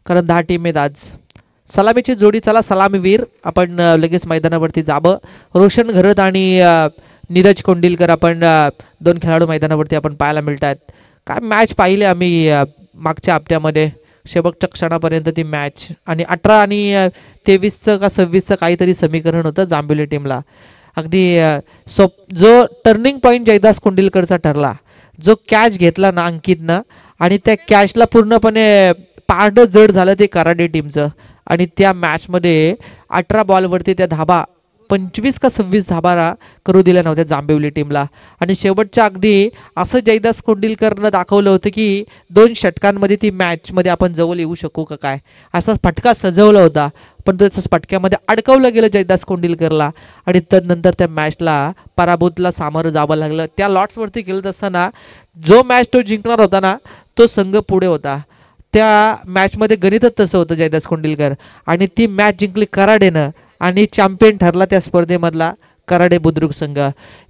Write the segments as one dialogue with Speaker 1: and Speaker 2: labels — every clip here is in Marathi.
Speaker 1: कारण 10 टीम आहेत आज. सलामीची जोडी, चला सलामीवीर आपण लगेच मैदानावरती जावं. रोशन घरत आणि नीरज कोंडिलकर आपण दोन खेळाडू मैदानावरती आपण पाहायला मिळतात. काय मॅच पाहिले आम्ही मागच्या हप्त्यामध्ये, शेवटच्या क्षणापर्यंत ती मॅच. आणि 18 आणि 23चं का 26चं काहीतरी समीकरण होतं जांभिवली टीमला. अगदी जो टर्निंग पॉईंट जयदास कोंडिलकरचा ठरला, जो कॅच घेतला ना अंकितनं, आणि त्या कॅचला पूर्णपणे पारडं जड झालं ते कराडे टीमचं. आणि त्या मॅचमध्ये 18 बॉलवरती त्या धाबा 25 का 26 धाबा करू दिल्या नव्हत्या जांभिवली टीमला. आणि शेवटच्या अगदी असं जयदास कोंडिलकरनं दाखवलं होतं की 2 षटकांमध्ये ती मॅचमध्ये आपण जवळ येऊ शकू का काय, असाच फटका सजवला होता. पण तसंच फटक्यामध्ये अडकवलं गेलं जयदास कोंडिलकरला. आणि त्यानंतर त्या मॅचला पराभूतला सामोरं जावं लागलं. त्या लॉट्सवरती खेळत असताना जो मॅच तो जिंकणार होता ना, तो संघ पुढे होता. त्या मॅचमध्ये गणितच तसं होतं जयदास कोंडिलकर. आणि ती मॅच जिंकली कराडेनं आणि चॅम्पियन ठरला त्या स्पर्धेमधला कराडे बुद्रुक संघ.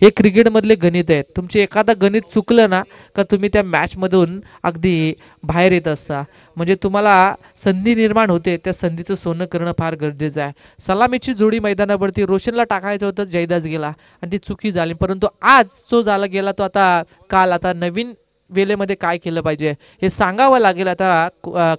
Speaker 1: हे क्रिकेटमधले गणित आहेत. तुमचे एखादा गणित चुकलं ना का तुम्ही त्या मॅचमधून अगदी बाहेर येत असता. म्हणजे तुम्हाला संधी निर्माण होते, त्या संधीचं सोनं करणं फार गरजेचं आहे. सलामीची जोडी मैदानावरती रोशनला टाकायचं होतं, जयदास गेला आणि ती चुकी झाली. परंतु आज जो झाला गेला तो आता नवीन वेळेमध्ये काय केलं पाहिजे हे सांगावं लागेल आता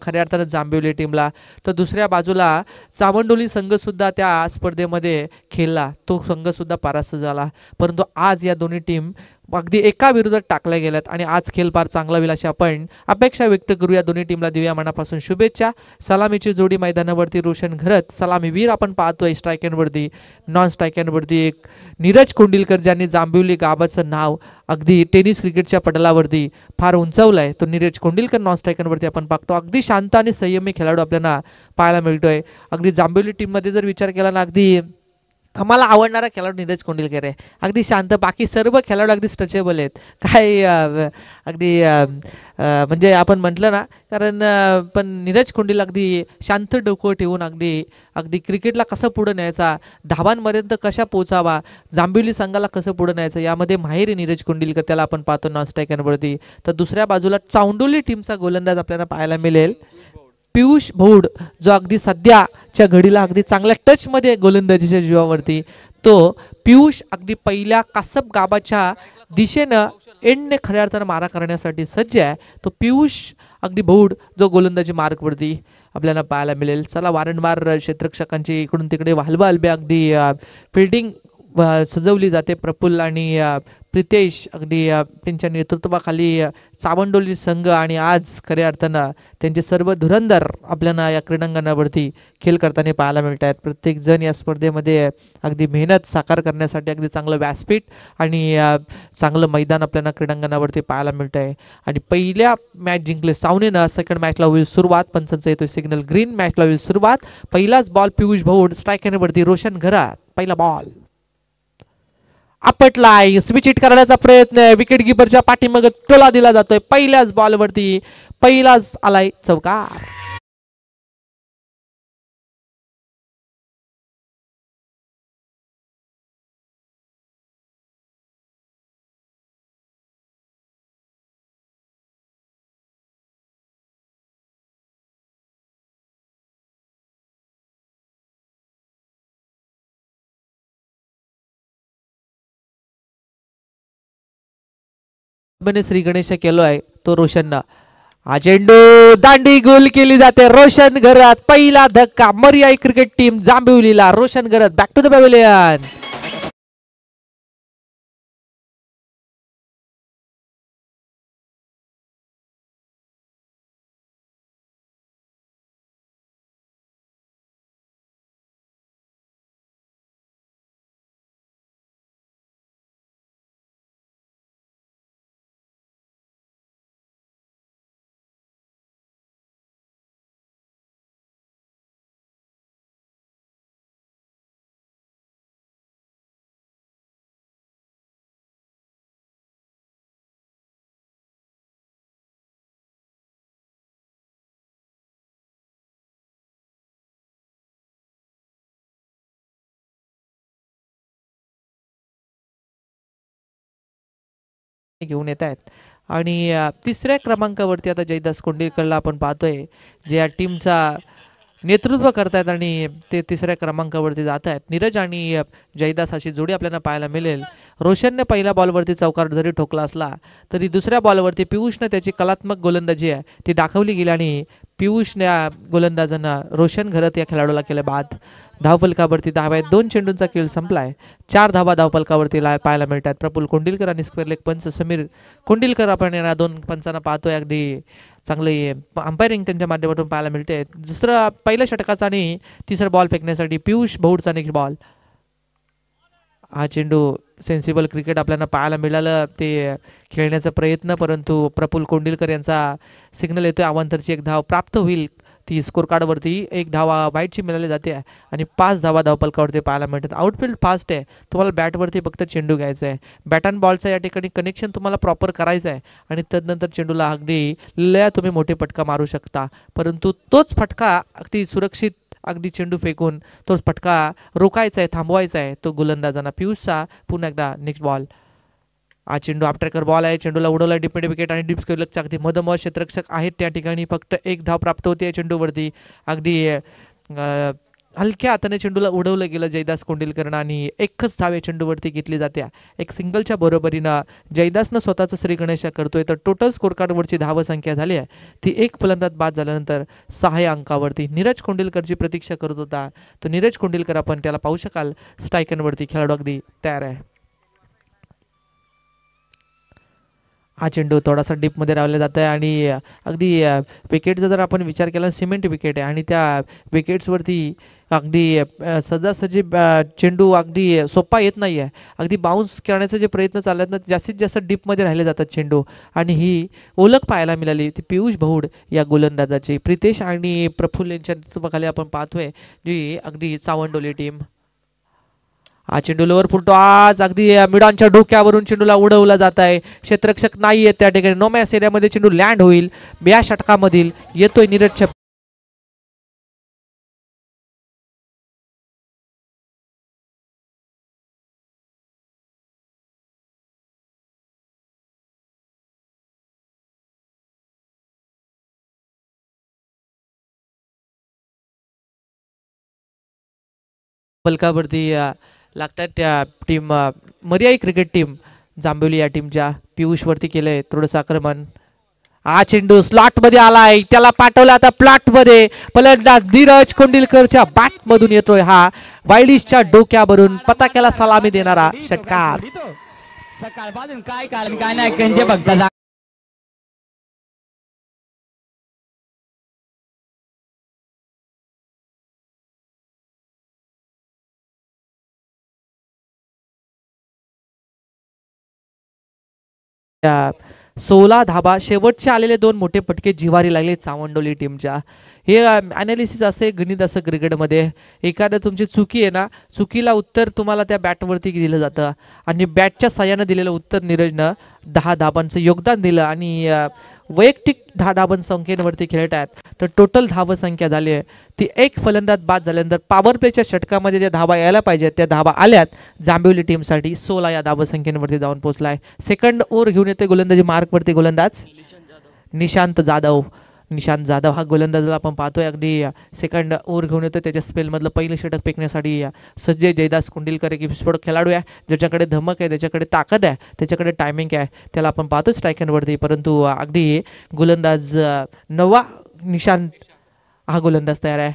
Speaker 1: खऱ्या अर्थानं जांभिवली टीमला. तर दुसऱ्या बाजूला चावंडोली संघसुद्धा त्या स्पर्धेमध्ये खेळला, तो संघसुद्धा परास्त झाला. परंतु आज या दोन्ही टीम अगदी एका विरोधात टाकल्या गेल्यात आणि आज खेळ फार चांगला होईल अशी आपण अपेक्षा व्यक्त करूया. दोन्ही टीमला देऊया मनापासून शुभेच्छा. सलामीची जोडी मैदानावरती रोशन घरत, सलामीवीर आपण पाहतोय. स्ट्रायकॅनवरती, नॉन स्ट्रायकॅनवरती एक नीरज कोंडिलकर, ज्यांनी जांभिवली गावाचं नाव अगदी टेनिस क्रिकेटच्या पटलावरती फार उंचावलं आहे, तो नीरज कोंडिलकर नॉन स्ट्रायकरवरती आपण पाहतो. अगदी शांत आणि संयमी खेळाडू आपल्याला पाहायला मिळतोय. अगदी जांभिवली टीममध्ये जर विचार केला ना, अगदी आम्हाला आवडणारा खेळाडू नीरज कोंडिलकर आहे. अगदी शांत, बाकी सर्व खेळाडू अगदी स्ट्रेचेबल आहेत. काय अगदी म्हणजे आपण म्हटलं ना, कारण पण नीरज कोंडिल अगदी शांत डोकं ठेवून अगदी अगदी क्रिकेटला कसं पुढं न्यायचा, धावांपर्यंत कशा पोचावा, जांभिवली संघाला कसं पुढं न्यायचं यामध्ये माहिर आहे नीरज कोंडिलकर, त्याला आपण पाहतो नॉन स्ट्रायकरवरती. तर दुसऱ्या बाजूला चावंडोली टीमचा गोलंदाज आपल्याला पाहायला मिळेल पियुष भौड, जो अगदी सध्याच्या घडीला अगदी चांगल्या टचमध्ये गोलंदाजीच्या जीवावरती. तो पियुष अगदी पहिल्या कासप गावाच्या दिशेनं एंडने खऱ्या अर्थानं मारा करण्यासाठी सज्ज आहे. तो पियुष अगदी भौड जो गोलंदाजी मार्कवरती आपल्याला पाहायला मिळेल. चला वारंवार क्षेत्ररक्षकांची इकडून तिकडे वाहलबे अगदी फिल्डिंग सजवली जाते. प्रफुल्ल आणि प्रितेश अगदी त्यांच्या नेतृत्वाखाली चावंडोली संघ आणि आज खऱ्या अर्थानं त्यांचे सर्व धुरंधर आपल्याला या क्रीडांगणावरती खेळ करताना पाहायला मिळत आहेत. प्रत्येकजण या स्पर्धेमध्ये अगदी मेहनत साकार करण्यासाठी अगदी चांगलं व्यासपीठ आणि चांगलं मैदान आपल्याला क्रीडांगणावरती पाहायला मिळत आहे. आणि पहिल्या मॅच जिंकले सावनेनं. सेकंड मॅचला होईल सुरुवात, पंचांचा येतोय सिग्नल ग्रीन. मॅचला होईल सुरुवात. पहिलाच बॉल पियुष भौड, स्ट्रायकरवरती रोशन घरात. पहिला बॉल आपटलाय, स्विच हिट करण्याचा प्रयत्न आहे, विकेट किपरच्या पाठीमागे टोला दिला जातोय. पहिल्याच बॉलवरती पहिलाच आलाय चौकार. श्री गणेश केलो आहे तो रोशननं. हा चेंडू दांडी गोल केली जाते. रोशन घरात पहिला धक्का. Maryai cricket team जांभिवलीला. रोशन घरात बॅक टू द पॅव्हिलियन. घेऊन येत आहेत आणि तिसऱ्या क्रमांकावरती आता जयदास कोंडीलकरला आपण पाहतोय, जे या टीमचा नेतृत्व करतायत आणि ते तिसऱ्या क्रमांकावरती जात आहेत. नीरज आणि जयदास अशी जोडी आपल्याला पाहायला मिळेल. रोशनने पहिल्या बॉलवरती चौकार जरी ठोकला असला तरी दुसऱ्या बॉलवरती पियुषने त्याची कलात्मक गोलंदाजी आहे ती दाखवली गेली आणि पियुषने या गोलंदाजांना रोशन घरत या खेळाडूला केले बाद. धावफलकावरती धावा 2 चेंडूंचा खेळ संपलाय. 4 धावा धावफलकावरती पाहायला मिळतात. प्रफुल्ल कोंडिलकर आणि स्क्वेअर लेग पंच समीर कोंडिलकर आपण या दोन पंचांना पाहतोय. अगदी चांगले अंपायरिंग त्यांच्या माध्यमातून पाहायला मिळते. दुसरा पहिल्या षटकाचा आणि तिसरा बॉल फेकण्यासाठी पियुष बहुडचा नेक्स्ट बॉल. हा चेंडू सेन्सिबल क्रिकेट आपल्याला पाहायला मिळालं ते खेळण्याचा प्रयत्न, परंतु प्रफुल्ल कोंडिलकर यांचा सिग्नल येतोय. अवांतरची एक धाव प्राप्त होईल. ती स्कोर कार्डवरती एक धावा वाईटची मिळाली जाते आणि 5 धावा धावपलकावरती पाहायला मिळतात. आउटफील्ड फास्ट आहे. तुम्हाला बॅटवरती फक्त चेंडू घ्यायचा आहे. बॅट अँड बॉलचा या ठिकाणी कनेक्शन तुम्हाला प्रॉपर करायचं आहे आणि तदनंतर चेंडूला अगदी लया तुम्ही मोठे फटका मारू शकता, परंतु तोच फटका अगदी सुरक्षित अगदी चेंडू फेकून तोच फटका रोखायचा आहे, थांबवायचा आहे तो गोलंदाजांना. पियुषचा पुन्हा एकदा नेक्स्ट बॉल. हा चेंडू आपट्रेकर बॉल आहे. चेंडूला उडवला डिपेंड विकेट आणि डीप स्क्वेअरचा अगदी मधोमध क्षेत्ररक्षक आहेत त्या ठिकाणी. फक्त एक धाव प्राप्त होते या चेंडूवरती. अगदी हलक्या हाताने चेंडूला उडवलं गेलं जयदास कोंडिलकरनं आणि एकच धाव या चेंडूवरती घेतली जाते. एक सिंगलच्या बरोबरीनं जयदासनं स्वतःचं श्री गणेश करतोय. तर टोटल स्कोर कार्डवरची धावसंख्या झाली आहे ती एक फलंदाज बाद झाल्यानंतर 6 अंकावरती नीरज कोंडिलकरची प्रतीक्षा करत होता. तर नीरज कोंडिलकर आपण त्याला पाहू शकाल स्ट्रायकनवरती खेळाडू अगदी तयार आहे. हा चेंडू थोडासा डीपमध्ये रावला जात आहे आणि अगदी विकेटचा जर आपण विचार केला सिमेंट विकेट आहे आणि त्या विकेट्सवरती अगदी सहजासहजी चेंडू अगदी सोपा येत नाही आहे. अगदी बाउन्स करण्याचे जे प्रयत्न चालले आहेत ना जास्तीत जास्त डीपमध्ये राहिले जातात चेंडू आणि ही ओळख पाहायला मिळाली ती पियुष बहुड या गोलंदाजाची. प्रितेश आणि प्रफुल्ल यांच्या नेतृत्वाखाली आपण पाहतोय जी अगदी चावंडोली टीम. हा चेंडू लोवर फुलतो. आज अगदी मिडानच्या डोक्यावरून चेंडूला उडवला जात आहे. क्षेत्ररक्षक नाही आहे त्या ठिकाणी. नो मॅच एरियामध्ये चेंडू लँड होईल. या षटकामधील येतोय नीरज फलकावरती लागतात त्या team Maryai cricket team Jambhavli या टीमच्या. पियुषवरती केलंय थोडंसं आक्रमण. हा चेंडू स्लॉट मध्ये आलाय. त्याला पाठवला आता प्लॉट मध्ये. फलंदाज नीरज कोंडिलकरच्या बॅट मधून येतोय हा वाईलिशच्या डोक्यावरून पताक्याला सलामी देणारा षटकार.
Speaker 2: सकाळपासून काय कारण काय नाही कंजे बघता
Speaker 1: त्या 16 धाबा शेवटचे आलेले 2 मोठे फटके जिवारी लागले चावंडोली टीमच्या. हे अनालिसिस असे गणित असं क्रिकेटमध्ये एखाद्या तुमची चुकी आहे ना चुकीला उत्तर तुम्हाला त्या बॅटवरती दिलं जातं आणि बॅटच्या साह्यानं दिलेलं उत्तर नीरजनं 10 धाबांचं योगदान दिलं आणि वैयक्तिक 10 धाबां संख्येवरती खेळत आहेत. तर टोटल धावसंख्या झाली आहे ती एक फलंदाज बाद झाल्यानंतर पॉवर प्लेच्या षटकामध्ये ज्या धाबा यायला पाहिजेत त्या धाबा आल्यात जांभवली टीमसाठी. 16 या धावसंख्येवरती जाऊन पोहोचलाय. सेकंड ओव्हर घेऊन येते गोलंदाजी मार्कवरती गोलंदाज निशांत जाधव. निशांत जाधव हा गोलंदाजाला आपण पाहतोय अगदी सेकंड ओव्हर घेऊन येतो. त्याच्या स्पेलमधलं पहिलं षटक फेकण्यासाठी सज्ज जयदास कोंडिलकर एक विस्फोटक खेळाडू आहे. ज्याच्याकडे धमक आहे, त्याच्याकडे ताकद आहे, त्याच्याकडे टायमिंग आहे. त्याला आपण पाहतो स्ट्रायकरवरती, परंतु अगदी गोलंदाज नवा निशांत हा गोलंदाज तयार आहे.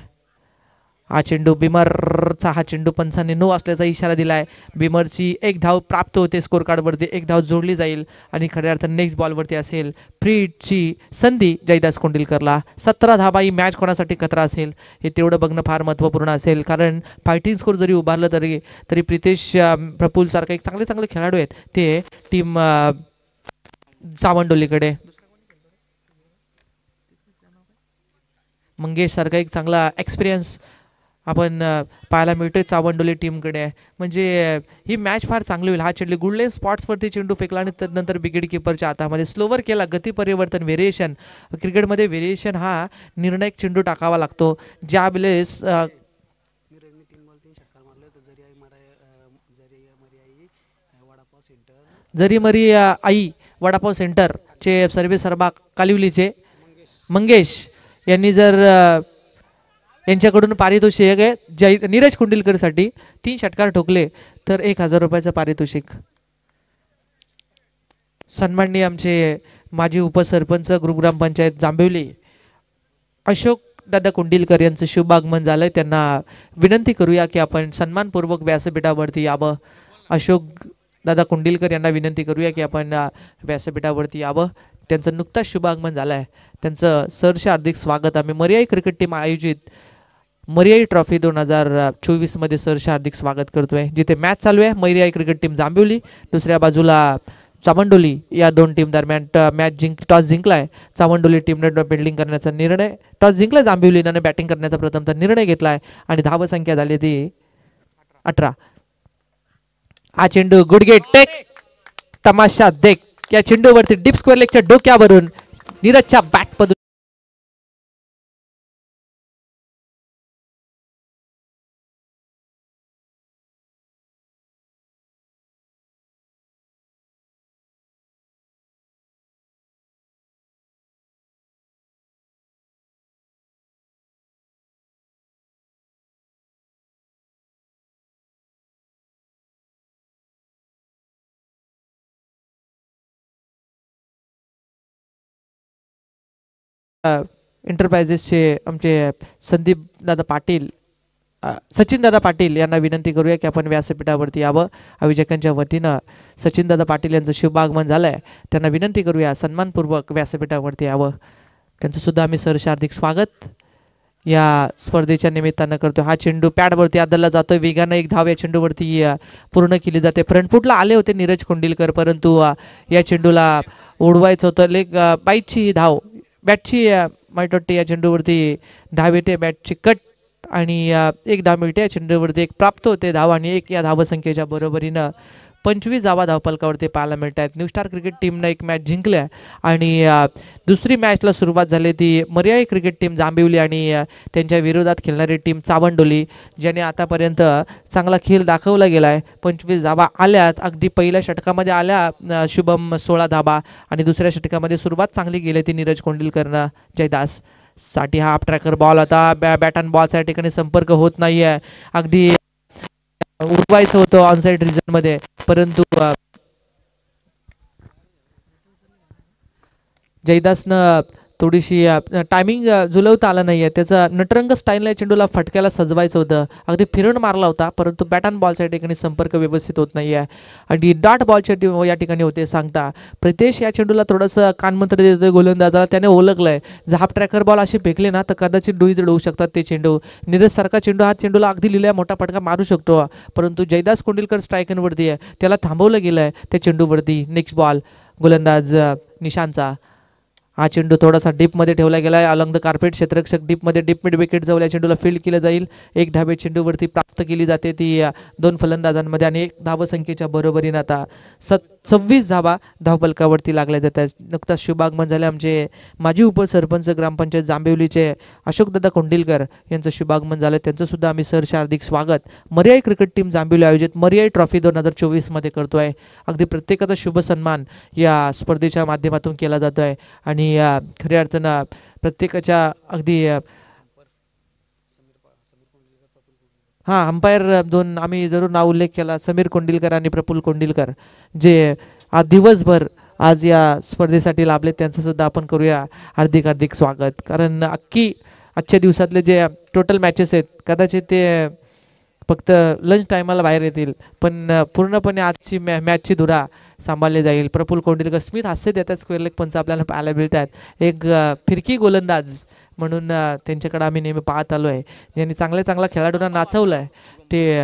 Speaker 1: हा चेंडू बिमरचा. हा चेंडू पंचांनी नो असल्याचा इशारा दिलाय. बिमरची एक धाव प्राप्त होते. स्कोर कार्डवरती एक धाव जोडली जाईल आणि खऱ्या अर्थाने नेक्स्ट बॉलवरती असेल फ्रीची संधी जयदास कोंडिलकरला. 17 धावा ही मॅच कोणासाठी खतरा असेल हे तेवढं बघणं फार महत्त्वपूर्ण असेल, कारण फायटिंग स्कोर जरी उभारलं तरी प्रितेश प्रफुल्ल सारखा एक चांगले चांगले खेळाडू आहेत ते टीम चावंडोलीकडे. मंगेश सारखा एक चांगला एक्सपिरियन्स आपण पाहायला मिळतोय चावंडोली टीमकडे. म्हणजे ही मॅच फार चांगली होईल. हा चेंडू गुडलेन स्पॉट्सवरती चेंडू फेकला आणि त्यानंतर विकेट किपरच्या हातामध्ये स्लोवर केला. गती परिवर्तन व्हेरिएशन क्रिकेटमध्ये व्हेरिएशन हा निर्णायक चेंडू टाकावा लागतो. ज्या वेळेस जरी मरी आई वडापाव सेंटर चे सर्वे सर्वा कालिवलीचे मंगेश यांनी जर यांच्याकडून पारितोषिक आहे नीरज कुंडीलकरसाठी 3 षटकार ठोकले तर 1000 रुपयाचं पारितोषिक. सन्माननीय आमचे माजी उपसरपंच ग्रामपंचायत जांभिवली अशोक दादा कुंडीलकर यांचं शुभ आगमन झालंय. त्यांना विनंती करूया की आपण सन्मानपूर्वक व्यासपीठावरती यावं. अशोक दादा कुंडीलकर यांना विनंती करूया की आपण व्यासपीठावरती यावं. त्यांचं नुकताच शुभ आगमन झालं आहे. त्यांचं सहर्ष हार्दिक स्वागत आम्ही मर्याई क्रिकेट टीम आयोजित मर्याई ट्रॉफी 2024 मध्ये सहर्ष हार्दिक स्वागत करतोय. जिथे मॅच चालू आहे मर्याई क्रिकेट टीम जांभिवली, दुसऱ्या बाजूला चावंडोली या दोन टीम दरम्यान मॅच टॉस जिंकलाय. चावंडोली टीमने फिल्डिंग करण्याचा निर्णय टॉस जिंकलाय, जांभिवलीने बॅटिंग करण्याचा प्रथमतः निर्णय घेतलाय आणि धावसंख्या झाली ती 18. हा चेंडू गुडघे टेक तमाशा देख या चेंडूवरती डीप स्क्वेअर लेगच्या डोक्यावरून नीरजच्या बॅटमधून एंटरप्राइजेसचे आमचे संदीप दादा पाटील सचिन दादा पाटील यांना विनंती करूया की आपण व्यासपीठावरती यावं. आयोजकांच्या वतीनं सचिन दादा पाटील यांचं शुभ आगमन झालंय. त्यांना विनंती करूया सन्मानपूर्वक व्यासपीठावरती यावं. त्यांचं सुद्धा आम्ही सहर्ष हार्दिक स्वागत या स्पर्धेच्या निमित्तानं करतो. हा चेंडू पॅडवरती आदलला जातोय. वेगानं एक धाव या चेंडूवरती पूर्ण केली जाते. फ्रंटफुटला आले होते नीरज कुंडीलकर, परंतु या चेंडूला उडवायचं होतं. लेग बाईटची धाव बॅटची माहिती या चेंडूवरती धाव येते. बॅटची कट आणि एक धाव मिळते. या चेंडूवरती एक प्राप्त होते धाव आणि एक या धावसंख्येच्या बरोबरीनं 25 धावा धावपलकावरती पाहायला मिळत आहेत. न्यू स्टार क्रिकेट टीमनं एक मॅच जिंकल्या आणि दुसरी मॅचला सुरुवात झाली ती मर्याई क्रिकेट टीम जांभिवली आणि त्यांच्या विरोधात खेळणारी टीम चावंडोली, ज्याने आतापर्यंत चांगला खेळ दाखवला गेला आहे. 25 धावा आल्यात. अगदी पहिल्या षटकामध्ये आल्या शुभम 16 धावा आणि दुसऱ्या षटकामध्ये सुरुवात चांगली गेली ती नीरज कुंडीलकरनं. जयदास साठी हा हाफ ट्रॅकर बॉल आता बॅट अँड बॉलच्या ठिकाणी संपर्क होत नाहीये. अगदी उडवायचं होतं ऑनसाइड रिजन मध्ये, परंतु जयदासनं थोडीशी टायमिंग जुलवता आला नाहीये. त्याचं नटरंग स्टाईलला चेंडूला फटक्याला सजवायचं होतं. अगदी फिरून मारला होता, परंतु बॅट अँड बॉलच्या ठिकाणी संपर्क व्यवस्थित होत नाहीये आणि डॉट बॉलच्या या ठिकाणी होते. सांगता प्रितेश या चेंडूला थोडंसं कानमंत्र देतोय गोलंदाजाला. त्याने ओळखलंय जर हाफ ट्रॅकर बॉल असे फेकले ना तर कदाचित डोईजड होऊ शकतात ते चेंडू. नीरज सारखा चेंडू हा चेंडूला अगदी लिहिलाय मोठा फटका मारू शकतो, परंतु जयदास कुंडीलकर स्ट्रायकरवरती आहे, त्याला थांबवलं गेलंय त्या चेंडूवरती. नेक्स्ट बॉल गोलंदाज निशांतचा. हा चेंडू थोडासा डीपमध्ये ठेवला गेला आहे. अलंग द कार्पेट क्षेत्ररक्षक डीपमध्ये डीप मिड विकेट जवळ या चेंडूला फील्ड केलं जाईल. एक धावे चेंडूवरती प्राप्त केली जाते ती 2 फलंदाजांमध्ये आणि 1 धावसंख्येच्या बरोबरीनं आता 26 धावा धावपलकावरती लागल्या जातात. नुकताच शुभागमन झाले आमचे माजी उपसरपंच ग्रामपंचायत जांभिवलीचे अशोकदादा कुंडीलकर यांचं शुभागमन झालं. त्यांचं सुद्धा आम्ही सहर्ष हार्दिक स्वागत मर्याई क्रिकेट टीम जांभिवली आयोजित मर्याई ट्रॉफी 2024 मध्ये करतोय. अगदी प्रत्येकाचा शुभ सन्मान या स्पर्धेच्या माध्यमातून केला जातोय आणि खऱ्या अर्थानं प्रत्येकाच्या अगदी अंपायर 2 आम्ही जरूर नाव उल्लेख केला, समीर कुंडीलकर आणि प्रफुल्ल कुंडीलकर, जे आज दिवसभर आज या स्पर्धेसाठी लाभले. त्यांचं सुद्धा आपण करूया हार्दिक हार्दिक स्वागत. कारण आजच्या दिवसातले जे टोटल मॅचेस आहेत कदाचित ते फक्त लंच टायमाला बाहेर येतील, पण पूर्णपणे आजची मॅचची धुरा सांभाळली जाईल. प्रफुल्ल कोंडीलकर स्मिथ हास्य देतात. स्क्वेअर लेग पंच आपल्याला पाहायला मिळतात. एक फिरकी गोलंदाज म्हणून त्यांच्याकडे आम्ही नेहमी पाहत आलो आहे. ज्यांनी चांगल्या खेळाडूंना नाचवलं आहे ते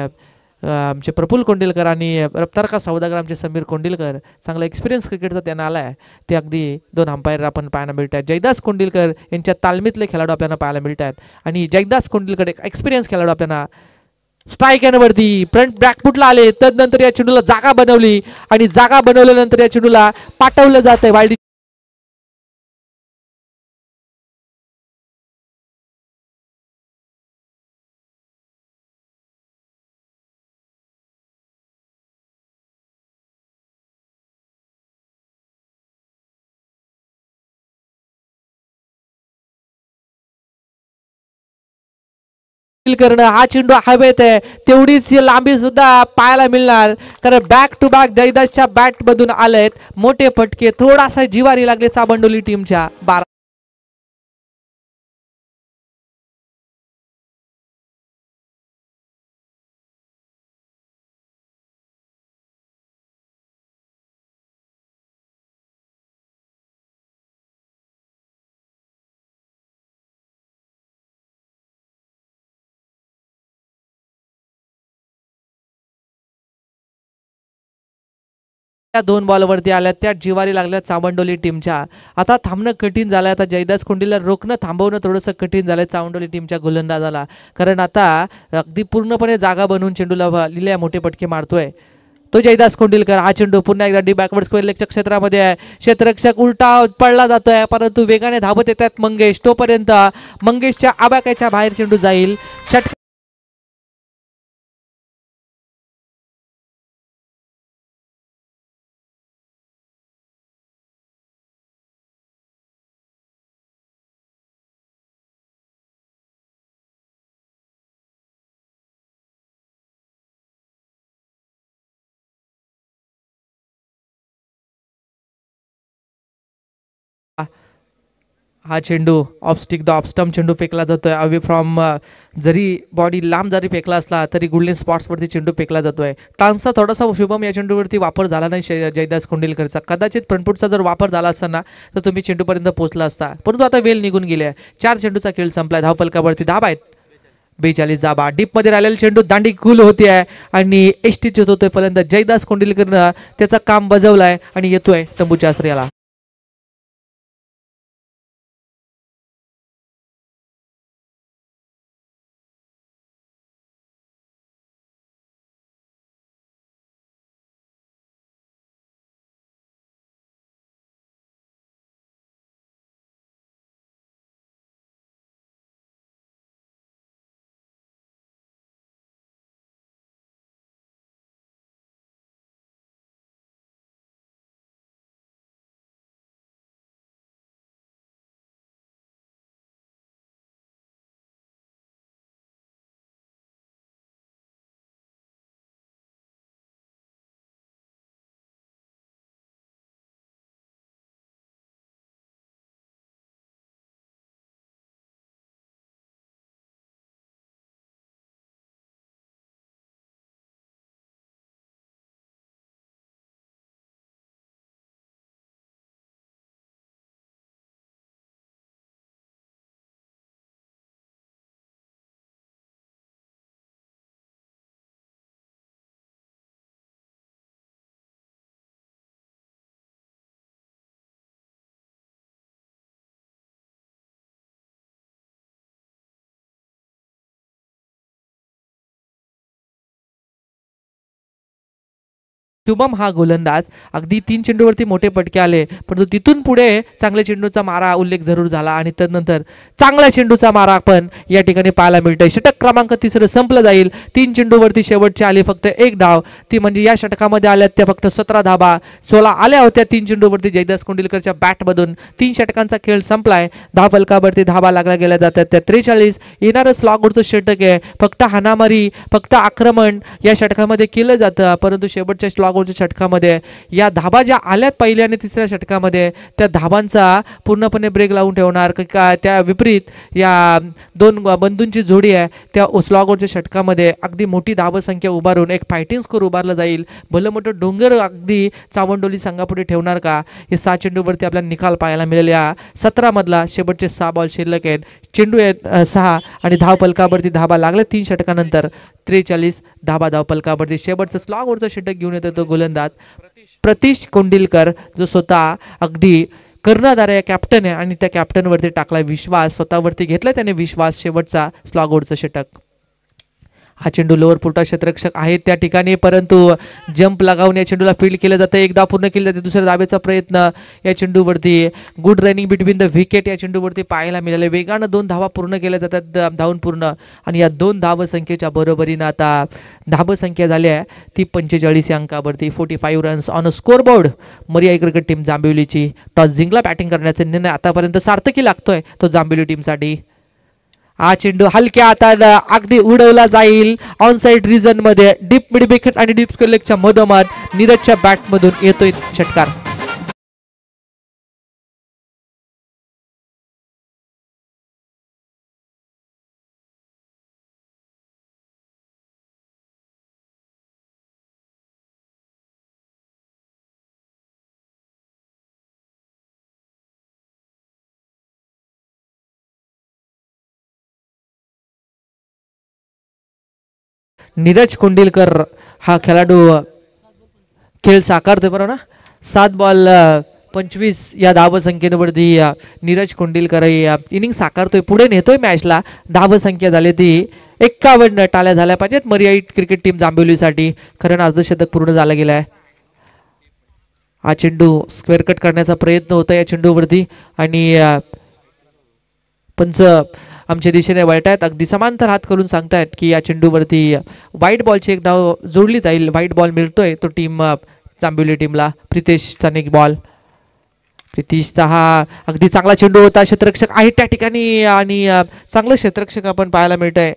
Speaker 1: आमचे प्रफुल्ल कोंडीलकर आणि रफ्तार का सौदागर आमचे समीर कोंडीलकर. चांगला एक्सपिरियन्स क्रिकेटचा त्यांना आला आहे. ते अगदी 2 अंपायर आपण पाहायला मिळतात. जयदास कोंडीलकर यांच्या तालमीतले खेळाडू आपल्याला पाहायला मिळतात आणि जयदास कोंडीलकर एक एक्सपिरियन्स खेळाडू आपल्याला स्ट्राईक वरती फ्रंट बॅकफुटला आले. तदनंतर या चेंडूला जागा बनवली आणि जागा बनवल्यानंतर या चेंडूला पाठवलं जातंय वाईड करणं हा चेंडू हवेत आहे तेवढीच लांबी सुद्धा पाहायला मिळणार कारण बॅक टू बॅक जयदासच्या बॅट मधून आलेत मोठे फटके थोडासा जिवारी लागले चाबंडोली टीमच्या 12 त्या 2 बॉलवरती आल्या त्या जिवारी लागल्या चावंडोली टीमच्या आता थांबणं कठीण झालं आता जयदास कोंडीला रोखणं थांबवणं थोडंसं कठीण झालंय चावंडोली टीमच्या गोलंदाजाला कारण आता अगदी पूर्णपणे जागा बनवून चेंडूला लिल्या मोठे पटके मारतोय तो जयदास कोंडिलकर हा चेंडू पुन्हा एकदा डी बॅकवर्ड स्क्वेअर लेगच्या क्षेत्रामध्ये आहे क्षेत्ररक्षक उलटा पडला जातोय परंतु वेगाने धावत येतात मंगेश तोपर्यंत मंगेशच्या आबाक्याच्या बाहेर चेंडू जाईल षटकार हा चेंडू of stick the off stump चेंडू फेकला जातोय अवे फ्रॉम जरी बॉडी लांब जरी फेकला असला तरी गोल्डन स्पॉट्सवरती चेंडू फेकला जातोय टान्सचा थोडासा शुभम या चेंडूवरती वापर झाला नाही जयदास कोंडिलकरचा कदाचित फ्रंटफुटचा जर वापर झाला असता ना तर तुम्ही चेंडूपर्यंत पोहोचला असता परंतु आता वेल निघून गेले 4 चेंडूचा खेळ संपलाय धावफलकावरती धाबा आहेत 42 धाबा डीप मध्ये राहिलेला चेंडू दांडी गुल होती आहे आणि एसटीच होतोय फलंदाज जयदास कोंडिलकरनं त्याचं काम बजावलंय आणि येतोय तंबूच्या आश्रयाला शुभम हा गोलंदाज अगदी 3 चेंडूवरती मोठे पटके आले परंतु तिथून पुढे चांगल्या चेंडूचा मारा उल्लेख जरूर झाला आणि त्यानंतर चांगल्या चेंडूचा मारा आपण या ठिकाणी पाहायला मिळतोय षटक क्रमांक 3 संपलं जाईल 3 चेंडूवरती शेवटची आली फक्त एक धाव ती म्हणजे या षटकामध्ये आल्या त्या फक्त 17 धाबा 16 आल्या होत्या 3 चेंडूवरती जयदास कोंडिलकरच्या बॅट मधून 3 षटकांचा खेळ संपलाय धावफलकावरती धाबा लागला गेल्या जातात त्या 43 येणारं स्लॉगवरचं षटक आहे फक्त हाणामारी फक्त आक्रमण या षटकामध्ये केलं जातं परंतु शेवटच्या स्लॉगवरच्या षटकामध्ये या धाबा ज्या आल्यात पहिल्या आणि तिसऱ्या षटकामध्ये त्या धाबांचा पूर्णपणे ब्रेक लावून ठेवणार का त्या विपरीत या 2 बंधूंची जोडी आहे त्या स्लॉगवरच्या षटकामध्ये अगदी मोठी धावसंख्या उभारून एक फायटिंग स्कोर उभारला जाईल भलं मोठं डोंगर अगदी चावंडोली संघापुढे ठेवणार का हे 6 चेंडूवरती आपल्याला निकाल पाहायला मिळेल या 17 मधला शेवटचे 6 बॉल शिल्लक आहेत चेंडू आहेत 6 आणि धावफलकावरती धाबा लागले 3 षटकानंतर 43 धाबा धावफलकावरती शेवटचं स्लॉगवरचं षटक घेऊन येतो तो गोलंदाज प्रतीश कोंडिलकर जो स्वतः अगदी कर्णधार आहे कॅप्टन आहे आणि त्या कॅप्टनवरती टाकला विश्वास स्वतःवरती घेतला त्याने विश्वास शेवटचा स्लॉगवरचं षटक हा चेंडू लोअर पुरता क्षेत्ररक्षक आहे त्या ठिकाणी परंतु जंप लगावून या चेंडूला फील्ड केलं जातं एक धाव पूर्ण केली जाते दुसऱ्या धावेचा प्रयत्न या चेंडूवरती good running between the wicket या चेंडूवरती पाहायला मिळाले वेगानं 2 धावा पूर्ण केल्या जातात धावून पूर्ण आणि या 2 धावसंख्येच्या बरोबरीनं आता धावसंख्या झाली आहे ती 45 या अंकावरती 45 runs on a scoreboard Mariyai cricket team जांभिवलीची टॉस जिंकला बॅटिंग करण्याचा निर्णय आतापर्यंत सार्थकी लागतोय तो जांभिवली टीमसाठी हा चेंडू हलक्या हातानं अगदी उडवला जाईल ऑन साइड रिजन मध्ये डीप मिड विकेट आणि डीप स्क्वेअरच्या मधोमध नीरजच्या बॅट मधून येतोय षटकार. नीरज कोंडिलकर हा खेळाडू खेळ साकारतोय बरोबर ना. 7 बॉल 25 या धावसंख्येवरती नीरज कोंडिलकर इनिंग साकारतोय, पुढे नेतोय मॅचला. धावसंख्या झाली ती 51 टाळ्या झाल्या पाहिजेत मर्यादित क्रिकेट टीम जांभिवलीसाठी. खरं अर्धशतक पूर्ण झाला गेलाय. हा चेंडू स्क्वेअर कट करण्याचा प्रयत्न होता या चेंडूवरती आणि पंच आमच्या दिशेने वळतायत, अगदी समांतर हात करून सांगतायत की या चेंडूवरती व्हाईट बॉलची एक धाव जोडली जाईल. व्हाईट बॉल मिळतोय तो टीम जांभिवली टीमला. प्रितेशचा एक बॉल. प्रितेशचा हा अगदी चांगला चेंडू होता. क्षेत्ररक्षक आहे त्या ठिकाणी आणि चांगलं क्षेत्ररक्षक आपण पाहायला मिळतंय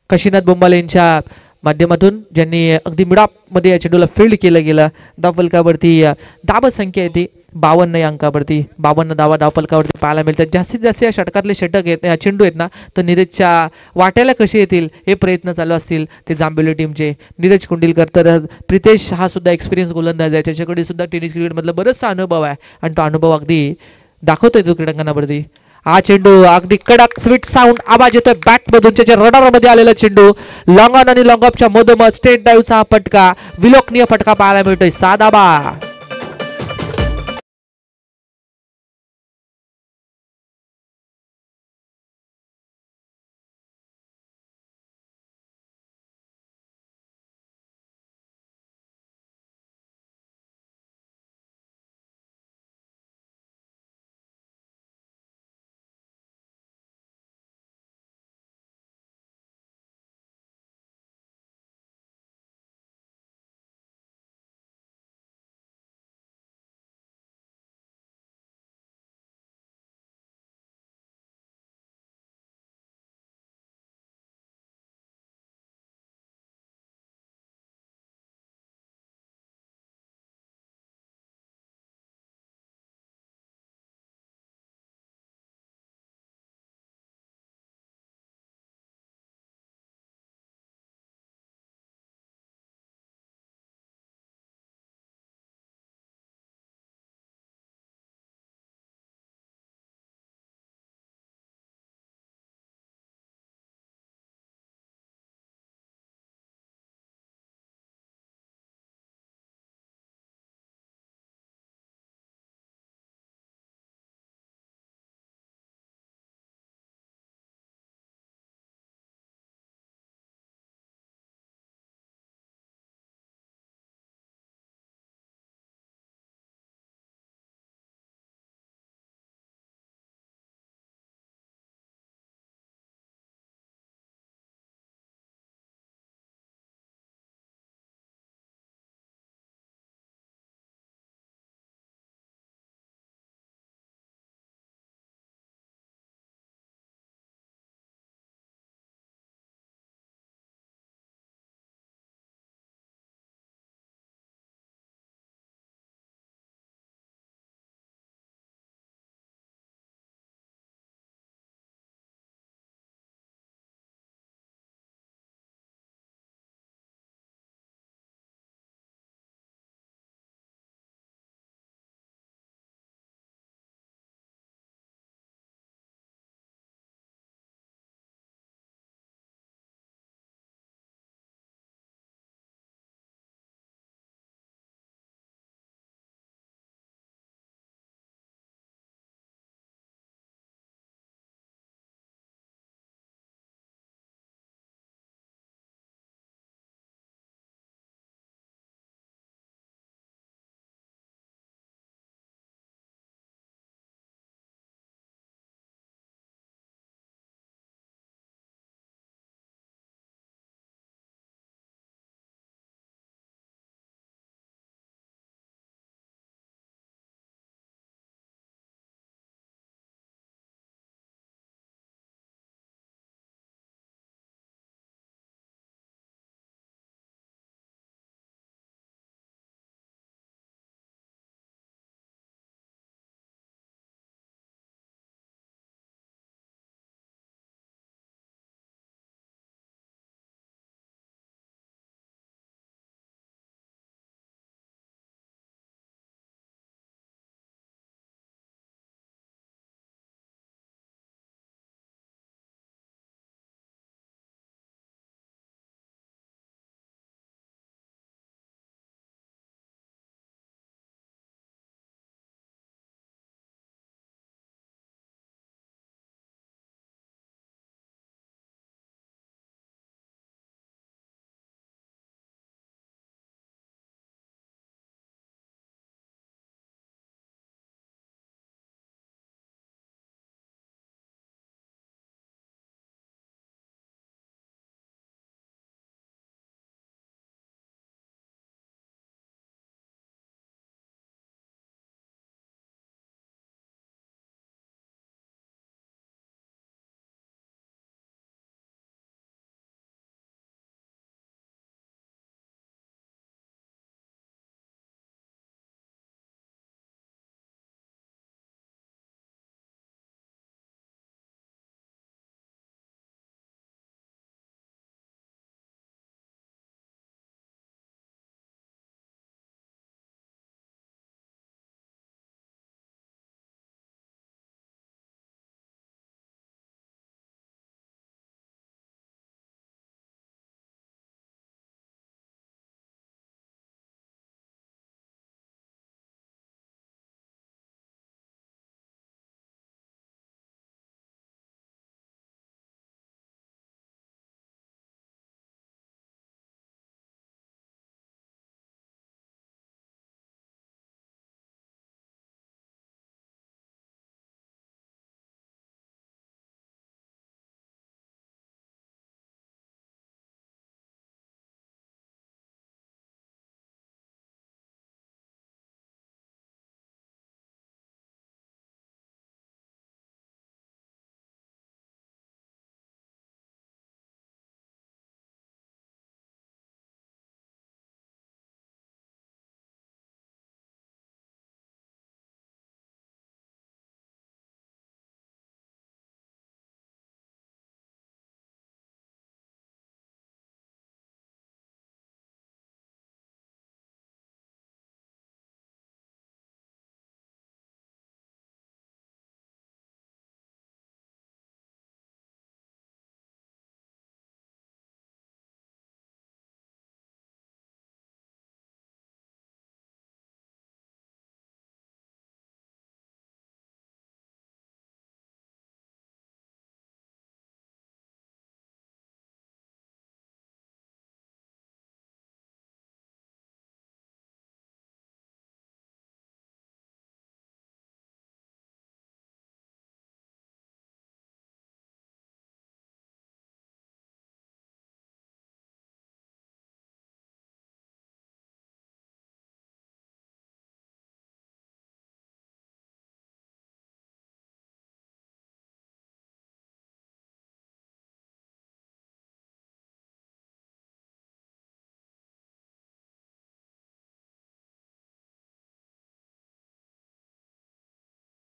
Speaker 1: काशीनाथ बोंबाले यांच्या माध्यमातून, ज्यांनी अगदी मिडॉप मध्ये या चेंडूला फील्ड केलं गेलं. धावफलकावरती धाव संख्या येते 52 या अंकावरती. 52 धावा धावफलकावरती पाहायला मिळतात. जास्तीत जास्त या षटकातले षटक आहेत चेंडू आहेत ना, तर नीरजच्या वाट्याला कसे येतील हे प्रयत्न चालू असतील ते जांभिवली टीमचे. नीरज कोंडिलकर तर प्रितेश हा सुद्धा एक्सपिरियन्स गोलंदाज आहे, त्याच्याकडे सुद्धा टेनिस क्रिकेटमधला बराचसा अनुभव आहे आणि तो अनुभव अगदी दाखवतोय तो क्रीडांगणावरती. हा चेंडू अगदी कडक स्वीट साऊंड आवाज येतोय बॅट मधून. त्याच्या रडार मध्ये आलेला चेंडू लॉंग ऑन आणि लॉंग ऑफच्या मधोमध स्टेट ड्राईव्हचा फटका, विलोकनीय फटका पाहायला मिळतोय. 6 धावा.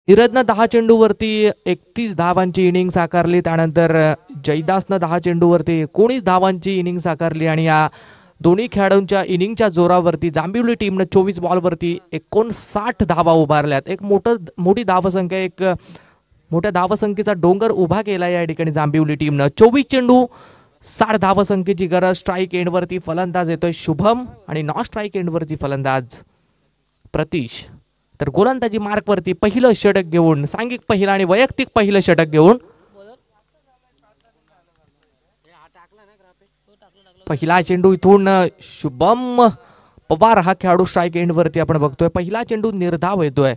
Speaker 3: नीरजनं 10 चेंडूवरती 31 धावांची इनिंग साकारली. त्यानंतर जयदासनं 10 चेंडूवरती 19 धावांची इनिंग साकारली आणि या दोन्ही खेळाडूंच्या इनिंगच्या जोरावरती जांभिवली टीमनं 24 बॉलवरती 59 धावा उभारल्यात. एक मोठी धावसंख्या, एक मोठ्या धावसंख्येचा डोंगर उभा केला या ठिकाणी जांभिवली टीमनं. 24 चेंडू 60 धावसंख्येची गरज. स्ट्राईक एंडवरती फलंदाज येतोय शुभम आणि नॉन स्ट्राईक एंडवरती फलंदाज प्रतीश. तर गोलंदाजी मार्कवरती पहिलं षटक घेऊन, सांघिक पहिलं आणि वैयक्तिक पहिलं षटक घेऊन पहिला चेंडू इथून शुभम पवार हा खेळाडू स्ट्राईक एंडवरती आपण बघतोय. पहिला चेंडू निर्धाव येतोय.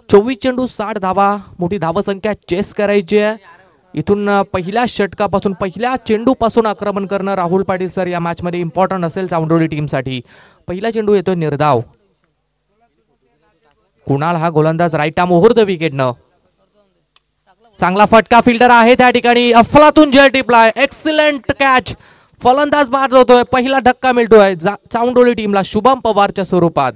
Speaker 3: 24 चेंडू 60 धावा, मोठी धावसंख्या चेस करायची आहे. इथून पहिल्या षटकापासून, पहिल्या चेंडूपासून आक्रमण करणं राहुल पाटील सर या मॅच मध्ये इम्पॉर्टंट असेल चांडोली टीमसाठी. पहिला चेंडू येतोय निर्धाव. कुणाल हा गोलंदाज राईट आर्म ओव्हर द विकेटनं. चांगला फटका, फिल्डर आहे त्या ठिकाणी. अफलातून झेल टिपलाय. Excellent catch. फलंदाज बाद होतोय. पहिला धक्का मिळतोय चांडोली टीमला शुभम पवारच्या स्वरूपात.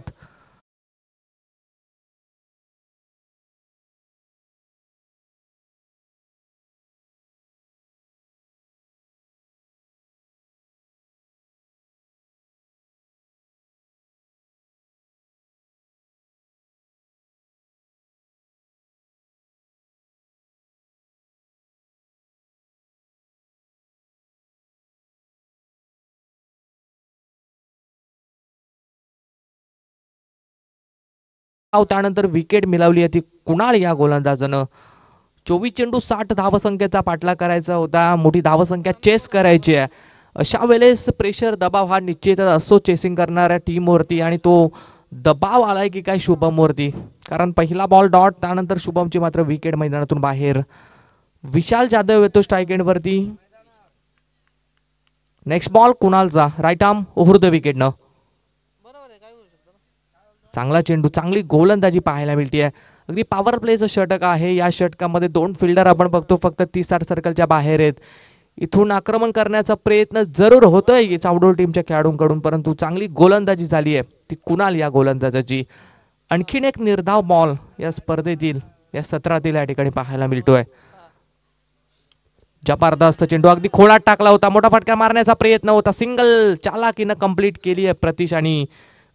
Speaker 3: त्यानंतर विकेट मिळवली आहे ती कुणाल या गोलंदाजानं. 24 चेंडू 60 धावसंख्येचा पाठलाग करायचा होता. मोठी धावसंख्या चेस करायची आहे. अशा वेळेस प्रेशर, दबाव हा निश्चितच असो चेसिंग करणाऱ्या टीमवरती. आणि तो दबाव आलाय की काय शुभमवरती, कारण पहिला बॉल डॉट. त्यानंतर शुभमची मात्र विकेट मैदानातून बाहेर. विशाल जाधव येतो स्ट्राईक एंडवरती. नेक्स्ट बॉल कुणालचा राईट आर्म ओव्हर द विकेटनं. चांगला चेंडू, चांगली गोलंदाजी पाहायला मिळते. अगदी पॉवर प्लेचं षटक आहे. या षटकामध्ये 2 फिल्डर आपण बघतो फक्त 30-60 सर्कलच्या बाहेर आहेत. इथून आक्रमण करण्याचा प्रयत्न जरूर होतोय चावडोल टीमच्या खेळाडूंकडून, परंतु चांगली गोलंदाजी झाली आहे ती कुणाल या गोलंदाजाची. आणखीन एक निर्धाव बॉल या स्पर्धेतील, या सत्रातील या ठिकाणी पाहायला मिळतोय. जबरदस्त चेंडू, अगदी खोळात टाकला होता. मोठा फटका मारण्याचा प्रयत्न होता. सिंगल चालाकीनं कंप्लीट केली आहे प्रतीश आणि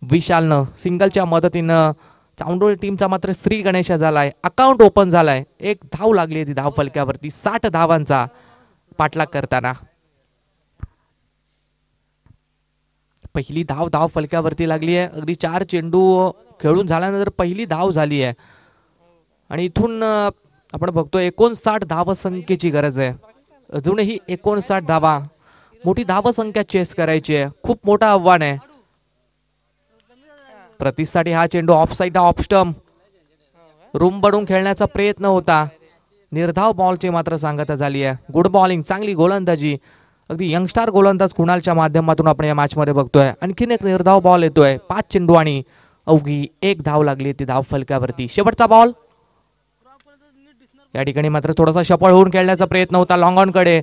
Speaker 3: विशालनं. सिंगलच्या मदतीनं चांडोली टीमचा मात्र श्री गणेशा झालाय. अकाउंट ओपन झालाय. एक धाव लागली आहे ती धाव फलक्यावरती 60 धावांचा पाठलाग करताना. पहिली धाव फलक्यावरती लागली आहे. अगदी 4 चेंडू खेळून झाल्यानंतर पहिली धाव झाली आहे. आणि इथून आपण बघतो 59 धावसंख्येची गरज आहे. अजूनही 59 धावा, मोठी धावसंख्या चेस करायची आहे. खूप मोठं आव्हान आहे प्रतीसाठी. हा चेंडू off side, off stump room बडून खेळण्याचा प्रयत्न होता. निर्धाव बॉलची मात्र सांगता झाली आहे. गुड बॉलिंग, चांगली गोलंदाजी. अगदी यंगस्टार गोलंदाज कुणालच्या माध्यमातून आपण या मॅच मध्ये बघतोय. आणखीन एक निर्धाव बॉल येतोय. 5 चेंडू आणि अवघी 1 धाव लागली ती धाव फलकावरती. शेवटचा बॉल या ठिकाणी मात्र थोडासा शपळ होऊन खेळण्याचा प्रयत्न होता लॉंग ऑन कडे.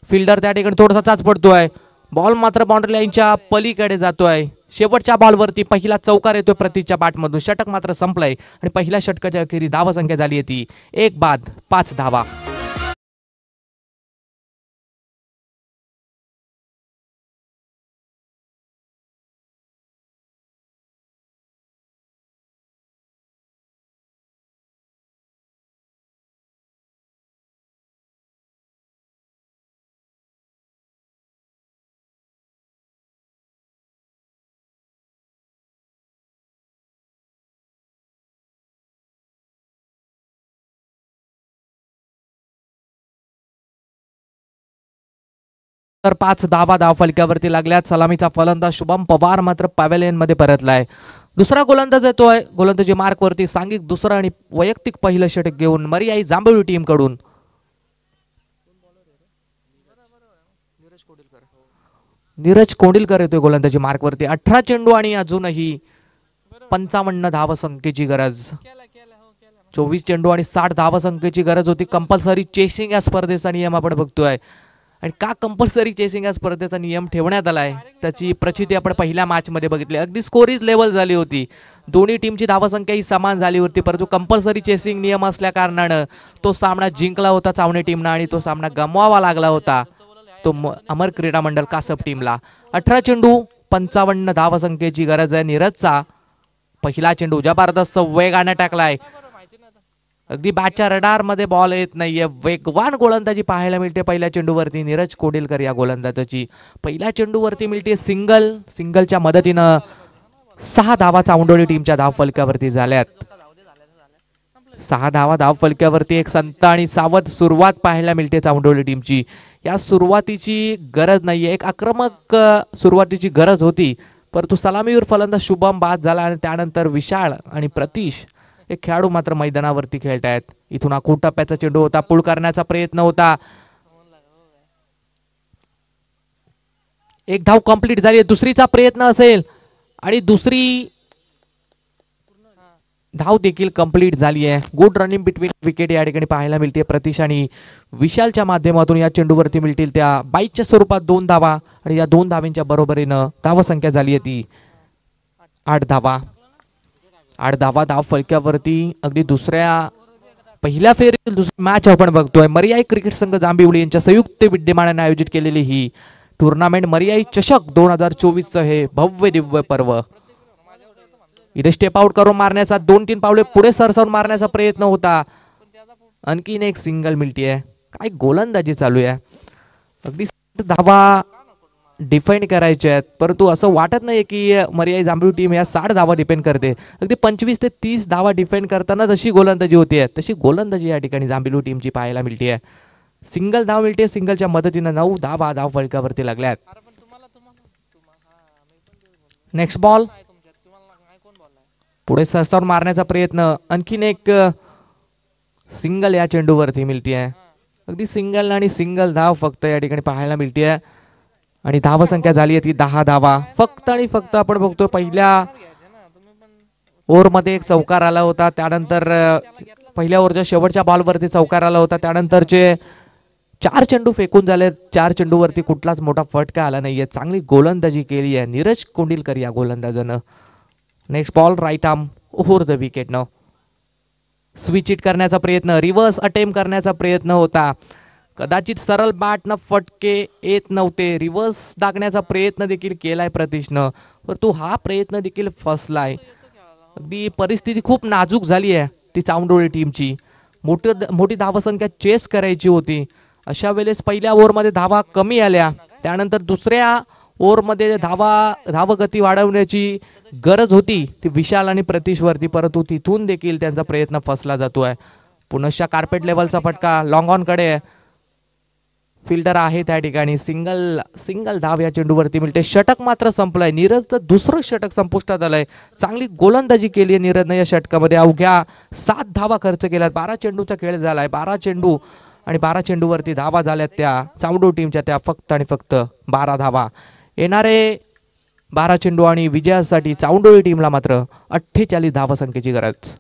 Speaker 3: फिल्डर त्या ठिकाणी थोडासा चाच पडतोय. बॉल मात्र बाउंड्री लाईनच्या पलीकडे जातोय. शेवटच्या बॉलवरती पहिला चौकार येतोय प्रतीच्या बॅटमधून. षटक मात्र संपलंय आणि पहिल्या षटकाच्या अखेरी धावसंख्या झाली आहे ती 1 बाद 5 धावा. तर 5 धावा धाव फलक्यावरती लागल्यात. सलामीचा फलंदाज शुभम पवार मात्र पॅव्हेलियन मध्ये परतलाय. दुसरा गोलंदाज येतोय गोलंदाजी मार्क वरती. सांघिक दुसरं आणि वैयक्तिक पहिलं षटक घेऊन मरियाई जांभळी टीम कडून. नीरज कोंडिलकर येतोय गोलंदाजी मार्क वरती. 18 चेंडू आणि अजूनही 55 धावसंख्येची गरज. 24 चेंडू आणि 60 धावसंख्येची गरज होती. कंपल्सरी चेसिंग या स्पर्धेचा नियम आपण बघतोय. आणि का कंपल्सरी चेसिंग या स्पर्धेचा नियम ठेवण्यात आलाय त्याची प्रचिती आपण पहिल्या मॅच मध्ये बघितली. अगदी स्कोरीज लेवल झाली होती, दोन्ही टीमची धावसंख्या ही समान झाली होती, परंतु कंपल्सरी चेसिंग नियम असल्या कारणानं तो सामना जिंकला होता चावणे टीमनं आणि तो सामना गमवावा लागला होता तो अमर क्रीडा मंडळ कासप टीमला. 18 चेंडू 55 धावसंख्येची गरज आहे. नीरजचा पहिला चेंडू जबरदस्त वेगाने टाकलाय, अगदी बॅटच्या रडार मध्ये बॉल येत नाहीये. वेगवान गोलंदाजी पाहायला मिळते पहिल्या चेंडूवरती. नीरज कोडिलकर या गोलंदाजाची पहिल्या चेंडूवरती मिळते सिंगल. सिंगलच्या मदतीनं 6 धावा चावंडोली टीमच्या धावफलकावरती झाल्यात. 6 धावा धावफलकावरती. एक संत आणि सावध सुरुवात पाहायला मिळते चावंडोली टीमची. या सुरुवातीची गरज नाहीये, एक आक्रमक सुरुवातीची गरज होती, परंतु सलामीवर फलंदाज शुभम बाद झाला आणि त्यानंतर विशाल आणि प्रतीश हे खेळाडू मात्र मैदानावरती खेळतायत. इथून आखूड टप्प्याचा चेंडू होता, पुल करण्याचा प्रयत्न होता. एक धाव कंप्लीट झाली, दुसरीचा प्रयत्न असेल आणि दुसरी धाव देखील कंप्लीट झाली आहे. गुड रनिंग बिटवीन विकेट या ठिकाणी पाहायला मिळते. प्रतीश आणि विशालच्या माध्यमातून या चेंडूवरती मिळतील त्या बाईकच्या स्वरूपात 2 धावा आणि या 2 धावांच्या बरोबरीनं धावसंख्या झाली आहे ती 8 धावा. 8 धावा धाव फलक्यावरती. अगदी पहिल्या फेरीतील दुसरी मॅच आपण बघतोय. मर्याई क्रिकेट संघ जांभिवली यांच्या संयुक्त विद्यमानाने आयोजित केलेली ही टुर्नामेंट मर्याई चषक 2024 हे भव्य दिव्य पर्व. इथे स्टेप आउट करून मारण्याचा 2-3 पावले पुढे सरसावून मारण्याचा प्रयत्न होता. आणखीन एक सिंगल मिळतीये. काय गोलंदाजी चालू आहे. अगदी 7 धावा डिफेंड करायचे आहेत, परंतु असं वाटत नाही की मर्याई जांभळी टीम या 60 धावा डिफेंड करते. अगदी 25 ते 30 धावा डिफेंड करताना जशी गोलंदाजी होतीये तशी गोलंदाजी या ठिकाणी जांभळी टीमची पाहायला मिळते. सिंगल धाव मिळते. सिंगलच्या मदतीने 9 धावा धाव फलकावरती लागल्यात. नेक्स्ट बॉल पुढे सरसावून मारण्याचा प्रयत्न. आणखीन एक सिंगल या चेंडूवरती मिळतीये. अगदी सिंगल आणि सिंगल धाव फक्त या ठिकाणी पाहायला मिळतीये आणि धावसंख्या झाली आहे ती 10 धावा. फक्त आणि फक्त आपण बघतोय पहिल्या ओव्हरमध्ये एक चौकार आला होता, त्यानंतर पहिल्या ओव्हरच्या शेवटच्या बॉलवरती चौकार आला होता, त्यानंतरचे 4 चेंडू फेकून झाले. 4 चेंडूवरती कुठलाच मोठा फटका आला नाहीये. चांगली गोलंदाजी केली आहे नीरज कोंडिलकर या गोलंदाजानं. Next ball right arm over the wicket न. स्विच इट करण्याचा प्रयत्न, रिव्हर्स अटेम्प्ट करण्याचा प्रयत्न होता. कदाचित सरळ बॅटनं फटके येत नव्हते. रिव्हर्स दागण्याचा प्रयत्न देखील केलाय प्रतीशनं, परंतु हा प्रयत्न देखील फसलाय. अगदी परिस्थिती खूप नाजूक झाली आहे ती चावंडोळी टीमची. मोठी धावसंख्या चेस करायची होती. अशा वेळेस पहिल्या ओव्हरमध्ये धावा कमी आल्या, त्यानंतर दुसऱ्या ओव्हरमध्ये धावगती वाढवण्याची गरज होती ती विशाल आणि प्रतीश वरती, परंतु तिथून देखील त्यांचा प्रयत्न फसला जातोय. पुनश्च कार्पेट लेवलचा फटका लॉंग ऑन कडे. फिल्डर आहे त्या ठिकाणी. सिंगल धाव या चेंडूवरती मिळते. षटक मात्र संपलंय. नीरजचं दुसरं षटक संपुष्टात आलंय. चांगली गोलंदाजी केली आहे नीरजनं या षटकामध्ये. अवघ्या 7 धावा खर्च केल्यात. 12 चेंडूचा खेळ झालाय. 12 चेंडू आणि 12 चेंडूवरती धावा झाल्यात त्या चावंडो टीमच्या. त्या फक्त आणि फक्त 12 धावा. येणारे 12 चेंडू आणि विजयासाठी चावंडोळी टीमला मात्र 48 धावसंख्येची गरज.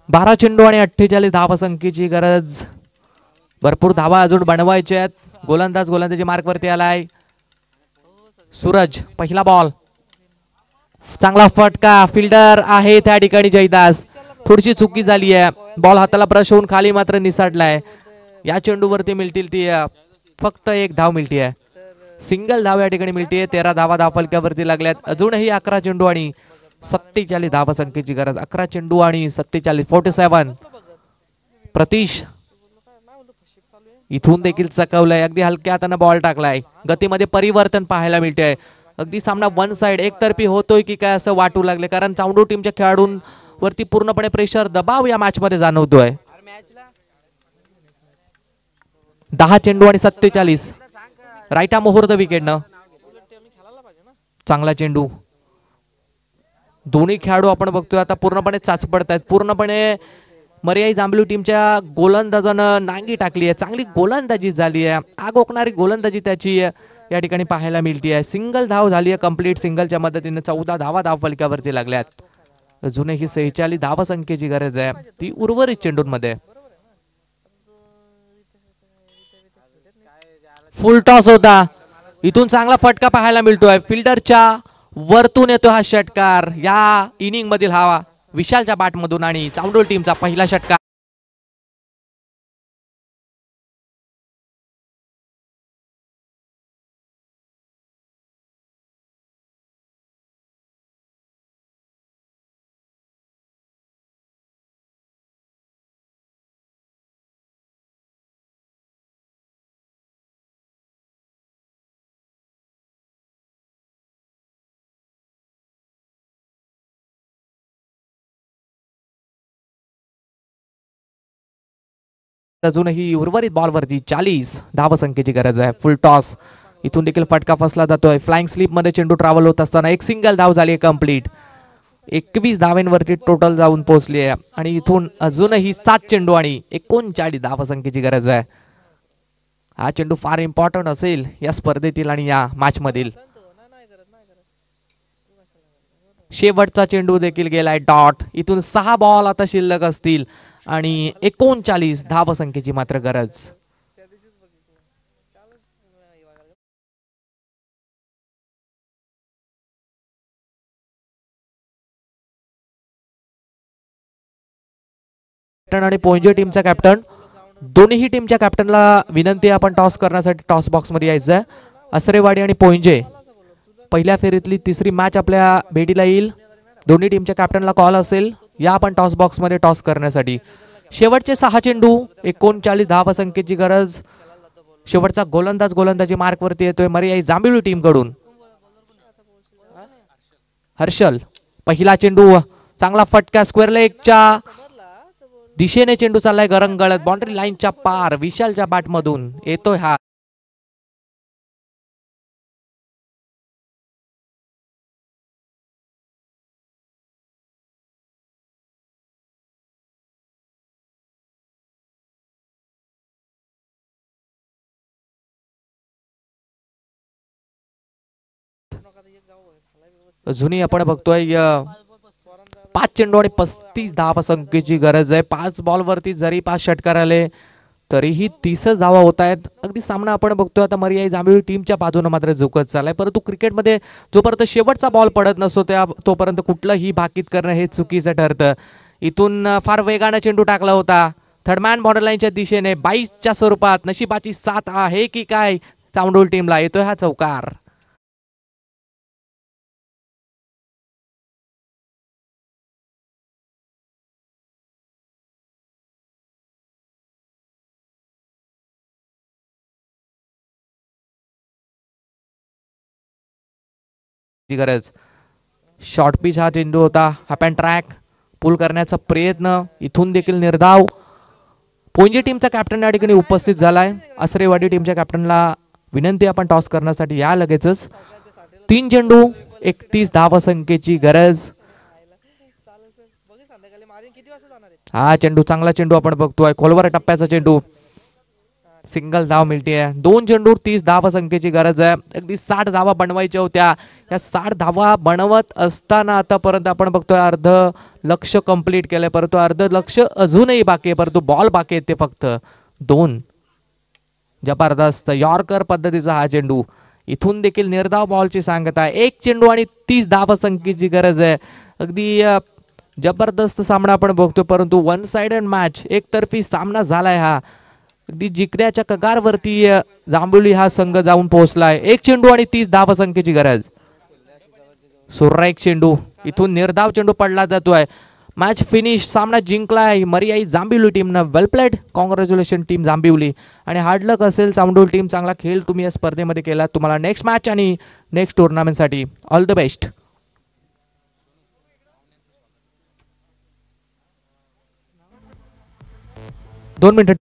Speaker 3: बारा चेंडू आणि 48 धावसंख्येची गरज. भरपूर धावा अजून बनवायच्या आहेत. गोलंदाजी मार्कवरती आलाय. सूरज पहिला बॉल. चांगला फटका. फिल्डर आहे त्या ठिकाणी जयदास. थोडीशी चुकी झाली आहे. बॉल हाताला ब्रश होऊन खाली मात्र निसटलाय. या चेंडूवरती मिळतील ती फक्त 1 धाव मिळतीये. सिंगल धाव या ठिकाणी मिळतीये. 13 धावा धावफलकावरती लागल्यात. अजूनही 11 चेंडू आणि 47 धावसंख्येची गरज. 11 चेंडू आणि 47 47. प्रतीश इथून देखील चकवलंय. अगदी हलक्या हाताने बॉल टाकलाय. गतीमध्ये परिवर्तन पाहायला मिळतंय. अगदी सामना वन साइड एकतर्फी होतोय की काय असं वाटू लागले, कारण चावंडो टीमच्या खेळाडूंवरती पूर्णपणे प्रेशर दबाव या मॅच मध्ये जाणवतोय. 10 चेंडू आणि 47. राईटा मुहूर्त विकेटनं. चांगला चेंडू. दोन्ही खेळाडू आपण बघतोय आता पूर्णपणे चाचपडत आहेत. पूर्णपणे मर्याई जांभळी टीमच्या गोलंदाजानं नांगी टाकली आहे. चांगली गोलंदाजी झाली आहे. आग ओकणारी गोलंदाजी त्याची या ठिकाणी पाहायला मिळते आहे. सिंगल धाव झाली आहे कंप्लीट. सिंगलच्या मदतीने 14 धावा धाव फलकावरती लागल्यात. अजूनही 46 धावसंख्येची गरज आहे ती उर्वरित चेंडूंमध्ये. फुल टॉस होता. इथून चांगला फटका पाहायला मिळतोय. फिल्डरच्या वरतून येतो हा षटकार. या इनिंग मधील हा विशालच्या बॅटमधून आणि चांडोल टीमचा पहिला षटकार. अजूनही उर्वरित बॉलवरती 40 धावसंख्येची गरज आहे. फुल टॉस. इथून देखील फटका फसला जातोय. फ्लाइंग स्लिप मध्ये चेंडू ट्रॅव्हल होत असताना एक सिंगल धाव झाली कंप्लीट. 21 धावेंवरती टोटल जाऊन पोहोचली आहे आणि इथून अजूनही 7 चेंडू आणि 39 धावसंख्येची गरज आहे. हा चेंडू फार इम्पॉर्टंट असेल या स्पर्धेतील आणि या मॅच मधील. शेवटचा चेंडू देखील गेलाय डॉट. इथून 6 बॉल आता शिल्लक असतील आणि 39 धावसंख्येची मात्र गरज. आणि पोंजे टीमचा कॅप्टन. दोन्ही टीमच्या कॅप्टनला विनंती आहे आपण टॉस करण्यासाठी टॉस बॉक्स मध्ये यायचं आहे. असरेवाडी आणि पोंजे पहिल्या फेरीतली तिसरी मॅच आपल्या भेटीला येईल. दोन्ही टीमच्या कॅप्टनला कॉल असेल या आपण टॉस बॉक्स मध्ये टॉस करण्यासाठी. शेवटचे 6 चेंडू 39 धावसंख्येची गरज. शेवटचा गोलंदाजी मार्क वरती येतोय मर्याई जांभळी टीम कडून. हर्षल पहिला चेंडू चांगला फटका स्क्वेअर लेगच्या दिशेने चेंडू चाललाय गरंगळत. बाउंड्री लाईनच्या पार विशालच्या बॅट मधून येतोय हा. अजूनही आपण बघतोय 5 चेंडू आणि 35 धावसंख्येची गरज आहे. 5 बॉलवरती जरी 5 षटकार आले तरीही 30 धावा होत आहेत. अगदी सामना आपण बघतोय आता मर्याई जांभळी टीमच्या बाजूने मात्र झुकत चाललाय. परंतु क्रिकेटमध्ये जोपर्यंत शेवटचा बॉल पडत नसतो तोपर्यंत कुठलंही भाकीत करणं हे चुकीचं ठरतं. इथून फार वेगाने चेंडू टाकला होता थर्डमॅन बॉर्डरलाईनच्या दिशेने 22च्या स्वरूपात. नशिबाची साथ आहे की काय चांडोल टीमला. येतोय हा चौकार. गरज. शॉर्ट पिच हा चेंडू होता. हॅप अँड ट्रॅक पुल करण्याचा प्रयत्न. इथून देखील निर्धाव. पोंजे टीमचा कॅप्टन या ठिकाणी उपस्थित झालाय. असरेवाडी टीमच्या कॅप्टनला विनंती आपण टॉस करण्यासाठी या लगेचच. 3 चेंडू 31 धावसंख्येची गरज. हा चेंडू चांगला चेंडू आपण बघतोय. खोलवर टप्प्याचा चेंडू. सिंगल धाव मिळते. 2 चेंडू 30 धावसंख्येची गरज आहे. अगदी 60 धावा बनवायच्या होत्या. या 60 धावा बनवत असताना आतापर्यंत आपण बघतोय अर्ध लक्ष कंप्लीट केलंय. परंतु अर्ध लक्ष अजूनही बाकी आहे. परंतु बॉल बाकी आहेत ते फक्त 2. जबरदस्त यॉर्कर पद्धतीचा हा चेंडू. इथून देखील निर्धाव बॉलची सांगता. 1 चेंडू आणि 30 धावसंख्येची गरज आहे. अगदी जबरदस्त सामना आपण बघतोय. परंतु वन साइडेड मॅच एकतर्फी सामना झालाय हा. अगदी जिंकण्याच्या कगारवरती जांभुली हा संघ जाऊन पोहोचलाय. 1 चेंडू आणि 30 धावसंख्येची गरज. सुरेख चेंडू. इथून निर्धाव चेंडू पडला जातोय. Match finish. सामना जिंकलाय मर्याई जांभिवली टीमनं. Well played. Congratulation team Jambhivli. आणि हार्ड लक असेल चांडोल टीम. चांगला खेळ तुम्ही या स्पर्धेमध्ये केला. तुम्हाला नेक्स्ट मॅच आणि नेक्स्ट टुर्नामेंटसाठी ऑल द बेस्ट. 2 मिनिटं